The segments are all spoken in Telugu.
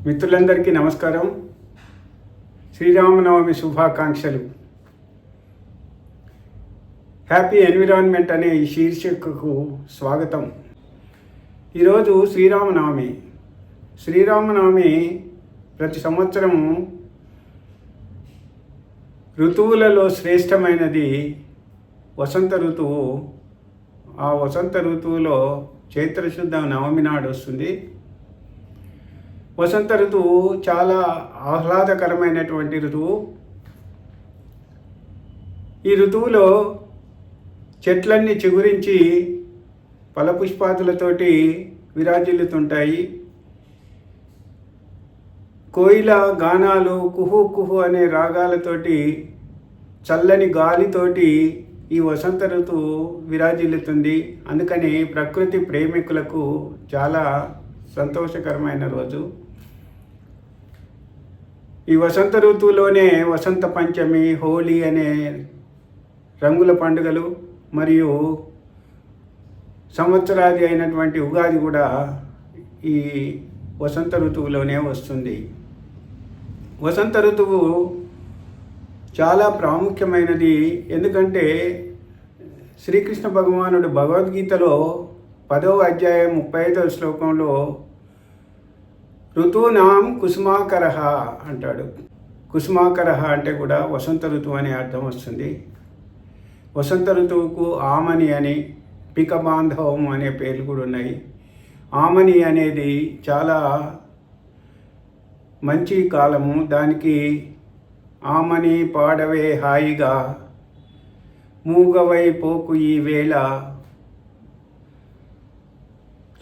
మిత్రులందరికీ నమస్కారం. శ్రీరామనవమి శుభాకాంక్షలు. హ్యాపీ ఎన్విరాన్మెంట్ అనే ఈ శీర్షికకు స్వాగతం. ఈరోజు శ్రీరామనవమి. శ్రీరామనవమి ప్రతి సంవత్సరం ఋతువులలో శ్రేష్టమైనది వసంత ఋతువు. ఆ వసంత ఋతువులో చైత్రశుద్ధ నవమి నాడు వస్తుంది. వసంత ఋతువు చాలా ఆహ్లాదకరమైనటువంటి ఋతువు. ఈ ఋతువులో చెట్లన్నీ చిగురించి ఫలపుష్పాదులతోటి విరాజిల్లుతుంటాయి. కోయిల గానాలు కుహు కుహు అనే రాగాలతోటి చల్లని గాలితోటి ఈ వసంత ఋతువు విరాజిల్లుతుంది. అందుకని ప్రకృతి ప్రేమికులకు చాలా సంతోషకరమైన రోజు. ఈ వసంత ఋతువులోనే వసంత పంచమి, హోలీ అనే రంగుల పండుగలు మరియు సంవత్సరాది అయినటువంటి ఉగాది కూడా ఈ వసంత ఋతువులోనే వస్తుంది. వసంత ఋతువు చాలా ప్రాముఖ్యమైనది. ఎందుకంటే శ్రీకృష్ణ భగవానుడు భగవద్గీతలో 10వ అధ్యాయం 35వ శ్లోకంలో ఋతూనాం కుసుమాకరః అంటాడు. కుసుమాకరః అంటే కూడా వసంత ఋతువు అనే అర్థం వస్తుంది. వసంత ఋతువుకు ఆమని అని, పికబాంధవం అనే పేర్లు కూడా ఉన్నాయి. ఆమని అనేది చాలా మంచి కాలము. దానికి ఆమని పాడవే హాయిగా, మూగవై పోకు ఈ వేళ,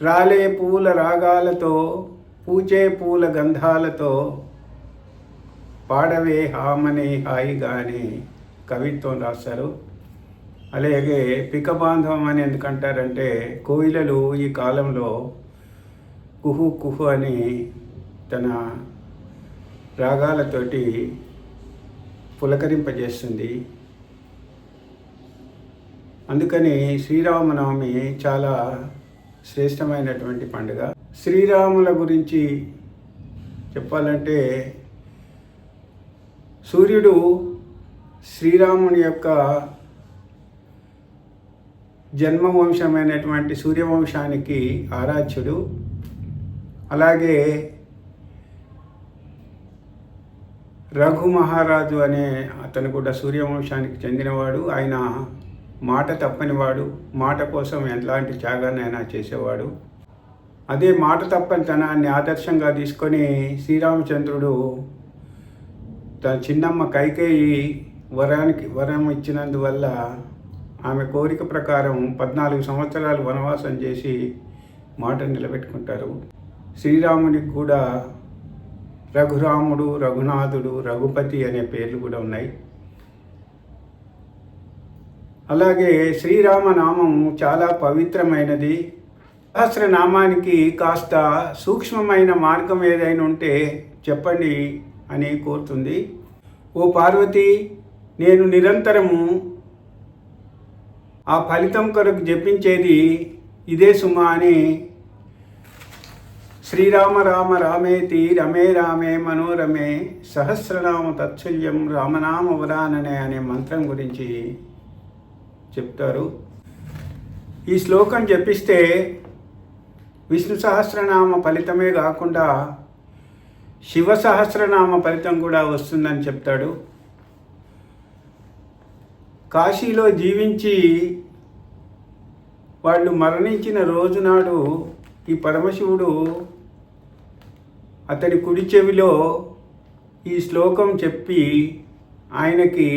రాలే పూల రాగాలతో, పూచే పూల గంధాలతో, పాడవే హామని హాయిగా అని కవిత్వం రాస్తారు. అలాగే పికబాంధవం అని ఎందుకంటారంటే కోయిలలు ఈ కాలంలో కుహు కుహు అని తన రాగాలతోటి పులకరింపజేస్తుంది. అందుకని శ్రీరామనవమి చాలా శ్రేష్టమైనటువంటి పండుగ. శ్రీరాముల గురించి చెప్పాలంటే సూర్యుడు శ్రీరాముని యొక్క జన్మవంశమైనటువంటి సూర్యవంశానికి ఆరాధ్యుడు. అలాగే రఘు మహారాజు అనే అతను కూడా సూర్యవంశానికి చెందినవాడు. ఆయన మాట తప్పనివాడు. మాట కోసం ఎలాంటి త్యాగాన్నైనా చేసేవాడు. అదే మాట తప్పనితనాన్ని ఆదర్శంగా తీసుకొని శ్రీరామచంద్రుడు తన చిన్నమ్మ కైకేయి వరం ఇచ్చినందువల్ల ఆమె కోరిక ప్రకారం 14 సంవత్సరాలు వనవాసం చేసి మాట నిలబెట్టుకుంటారు. శ్రీరామునికి కూడా రఘురాముడు, రఘునాథుడు, రఘుపతి అనే పేర్లు కూడా ఉన్నాయి. అలాగే శ్రీరామనామం చాలా పవిత్రమైనది. సహస్రనామానికి కాస్త సూక్ష్మమైన మార్గం ఏదైనా ఉంటే చెప్పండి అని కోరుతుంది. ఓ పార్వతి, నేను నిరంతరము ఆ ఫలితం కొరకు జపించేది ఇదే సుమా అని శ్రీరామ రామ రామేతి రమే రామే మనోరమే సహస్రనామ తత్సల్యం రామనామ వరాననే అనే మంత్రం గురించి చెప్తారు. ఈ శ్లోకం జపిస్తే విష్ణు సహస్రనామ ఫలితమే కాకుండా శివ సహస్రనామ ఫలితం కూడా వస్తుందని చెప్తాడు. కాశీలో జీవించి వాళ్ళు మరణించిన రోజునాడు ఈ పరమశివుడు అతడి కుడి చెవిలో ఈ శ్లోకం చెప్పి ఆయనకి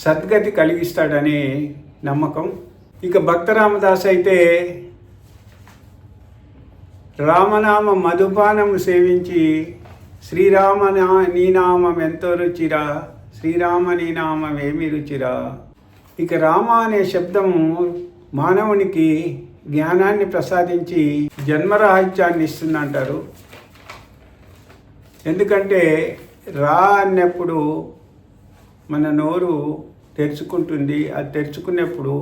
సద్గతి కలిగిస్తాడని నమ్మకం. ఇక భక్త రామదాస్ అయితే రామనామ మధుపానము సేవించి శ్రీరామ నీ నామం ఎంతో రుచిరా, శ్రీరామ నీ నామం ఏమి రుచిరా. ఇక రామ అనే శబ్దము మానవునికి జ్ఞానాన్ని ప్రసాదించి జన్మరాహిత్యాన్ని ఇస్తుందంటారు. ఎందుకంటే రా అన్నప్పుడు మన నోరు తెరుచుకుంటుంది. అది తెరుచుకున్నప్పుడు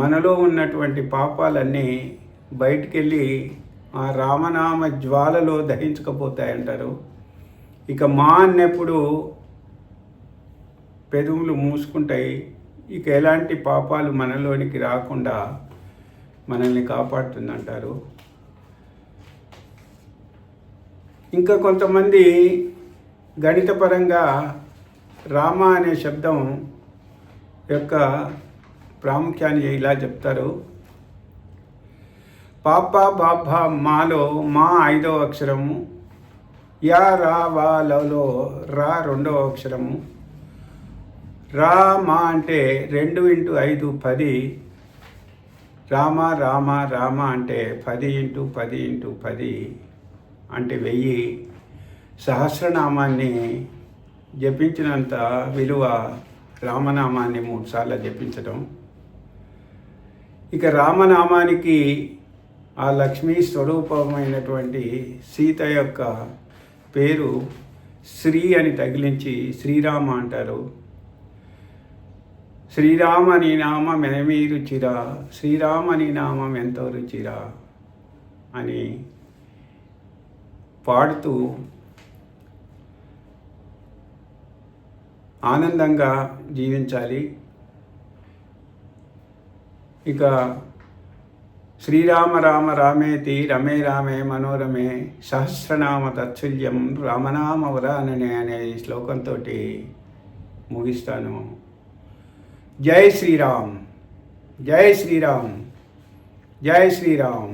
మనలో ఉన్నటువంటి పాపాలన్నీ బయటికి వెళ్ళి ఆ రామనామ జ్వాలలో దహించకపోతాయంటారు. ఇక మా అన్నప్పుడు పెదవులు మూసుకుంటాయి. ఇక ఎలాంటి పాపాలు మనలోనికి రాకుండా మనల్ని కాపాడుతుందంటారు. ఇంకా కొంతమంది గణితపరంగా రామ అనే శబ్దం యొక్క ప్రాముఖ్యాన్ని ఇలా చెప్తారు. పాప బాబ మాలో మా 5వ అక్షరము, యా రా వా లలో రా 2వ అక్షరము, రా మా అంటే 2 × 5 10, రామ రామ రామ అంటే 10 × 10 × 10 అంటే 1000. సహస్రనామాన్ని జపించినంత విలువ రామనామాన్ని 3 సార్లు జపించడం. ఇక రామనామానికి ఆ లక్ష్మీ స్వరూపమైనటువంటి సీత యొక్క పేరు శ్రీ అని తగిలించి శ్రీరామ అంటారు. శ్రీరామని నామం ఏమీ రుచిరా, శ్రీరామని నామం ఎంతో రుచిరా అని పాడుతూ ఆనందంగా జీవించాలి. ఇక శ్రీరామ రామ రామేతి రమే రామే మనోరమే సహస్రనామ తత్తుల్యం రామనామ వరాననే అనే శ్లోకంతో ముగిస్తాను. జై శ్రీరామ్, జై శ్రీరామ్, జై శ్రీరామ్.